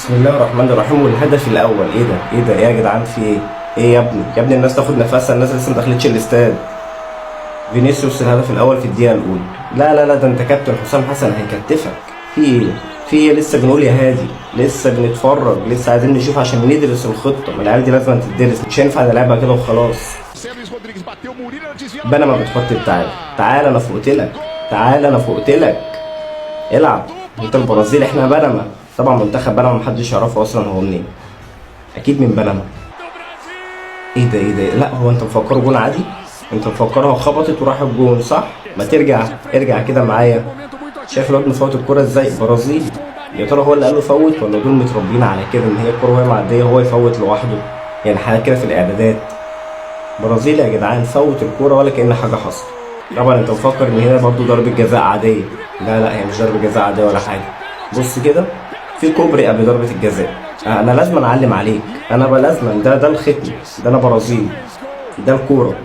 بسم الله الرحمن الرحيم. والهدف الاول ايه ده يا جدعان؟ في ايه يا ابني الناس تاخد نفسها، الناس لسه ما دخلتش الاستاد. فينيسيوس الهدف الاول في الدقيقه الاولى. لا ده انت كابتن حسام حسن هيكتفك. في ايه لسه بنقول يا هادي، لسه بنتفرج، لسه عايزين نشوف عشان ندرس الخطه. ما العيال دي لازم تدرس، مش هينفع نلعبها كده وخلاص. بنما بتحط تعالى انا فوقت لك العب. انت البرازيل، احنا بنما. طبعا منتخب بنما محدش يعرفه اصلا هو منين، اكيد من بنما. ايه ده؟ لا هو انت مفكره جون عادي؟ انت مفكرها خبطت وراح الجون صح؟ ما ارجع كده معايا. شايف الواد مفوت الكوره ازاي؟ برازيلي. يا ترى هو اللي قال له فوت ولا دول متربيين على كده ان هي الكوره وهي معديه هو يفوت لوحده؟ يعني حاجه كده في الاعدادات. برازيلي يا جدعان، فوت الكوره ولا كأن حاجه حصلت. طبعا انت مفكر ان هنا برضو ضربه جزاء عاديه. لا هي مش ضربه جزاء عاديه ولا حاجه. بص كده، في كوبري قبل ضربه الجزاء. انا لازم اعلم عليك، انا بقى لازم. ده الختم، ده انا برازيلي، ده الكوره.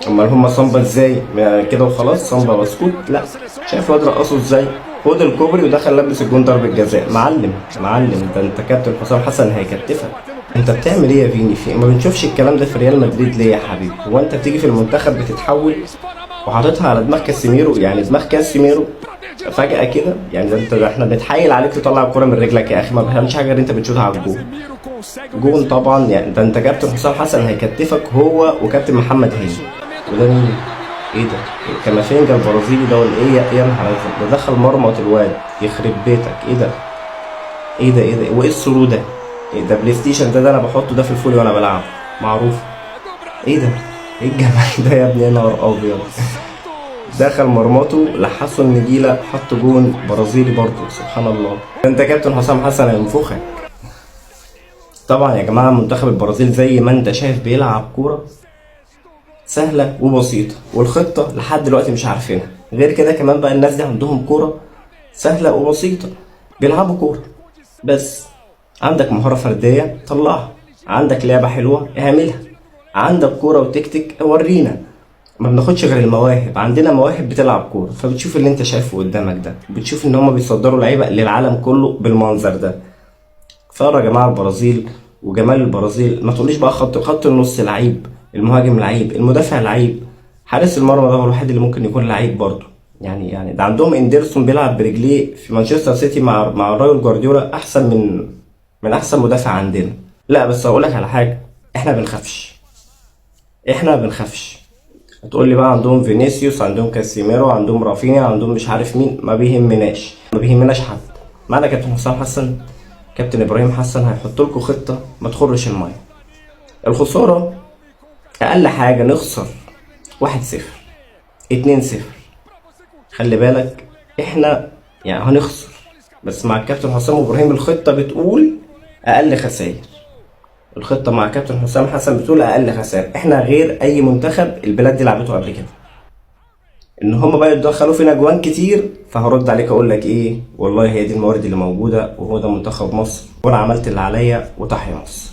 امال هما صامبا ازاي كده وخلاص؟ صامبا بسكوت؟ لا. شايف الواد رقصه ازاي؟ خد الكوبري ودخل لبس الجون ضربه جزاء. معلم. ده انت كابتن حسام حسن هيكتفك. انت بتعمل ايه يا فيني؟ في ما بنشوفش الكلام ده في ريال مدريد ليه يا حبيبي؟ هو انت بتيجي في المنتخب بتتحول وحاططها على دماغ كاسيميرو؟ يعني دماغ كاسيميرو فجأة كده؟ يعني ده احنا بنتحايل عليك تطلع الكوره من رجلك يا اخي. ما بفهمش حاجه غير انت بتشوطها على الجون. جون طبعا. يعني ده انت كابتن حسام حسن هيكتفك، هو وكابتن محمد هاني. وده مين؟ ايه ده؟ كامافينجا البرازيلي ده ولا ايه؟ يا نهار ازرق، ده دخل مرمى الواد يخرب بيتك. ايه ده وايه السرو ده؟ ايه ده؟ بلاي ستيشن ده انا بحطه ده في الفولي وانا بلعب، معروف. ايه ده؟ ايه الجمال ده يا ابني؟ نهار ابيض. دخل مرماته لحسه النجيله، حط جون برازيلي برضه. سبحان الله. انت كابتن حسام حسن هينفخك. طبعا يا جماعه منتخب البرازيل زي ما انت شايف بيلعب كوره سهله وبسيطه، والخطه لحد دلوقتي مش عارفينها. غير كده كمان بقى الناس دي عندهم كوره سهله وبسيطه، بيلعبوا كوره بس. عندك مهاره فرديه طلعها، عندك لعبه حلوه اعملها، عندك كوره وتكتيك ورينا. ما بناخدش غير المواهب، عندنا مواهب بتلعب كوره. فبتشوف اللي انت شايفه قدامك ده، بتشوف ان هم بيصدروا لعيبه للعالم كله بالمنظر ده. اتفرجوا يا جماعه البرازيل وجمال البرازيل. ما تقوليش بقى خط النص لعيب، المهاجم لعيب، المدافع لعيب، حارس المرمى ده هو الوحيد اللي ممكن يكون لعيب برضه. يعني ده عندهم اندرسون بيلعب برجليه في مانشستر سيتي مع رايول جوارديولا، احسن من احسن مدافع عندنا. لا بس هقول لك على حاجه، احنا ما بنخافش. هتقول لي بقى عندهم فينيسيوس، عندهم كاسيميرو، عندهم رافينيا، عندهم مش عارف مين. ما بيهمناش حد. معنا كابتن حسام حسن، كابتن ابراهيم حسن هيحط لكم خطه ما تخرش الميه. الخساره اقل حاجه نخسر 1-0 2-0. خلي بالك احنا يعني هنخسر، بس مع الكابتن حسام ابراهيم الخطه بتقول اقل خسائر. الخطه مع كابتن حسام حسن بتقول اقل خسائر. احنا غير اي منتخب البلاد دي لعبته قبل كده. ان هم بقى يدخلوا فينا جوان كتير، فهرد عليك اقول لك ايه؟ والله هي دي الموارد اللي موجوده، وهو ده منتخب مصر، وانا عملت اللي عليا، وتحيا مصر.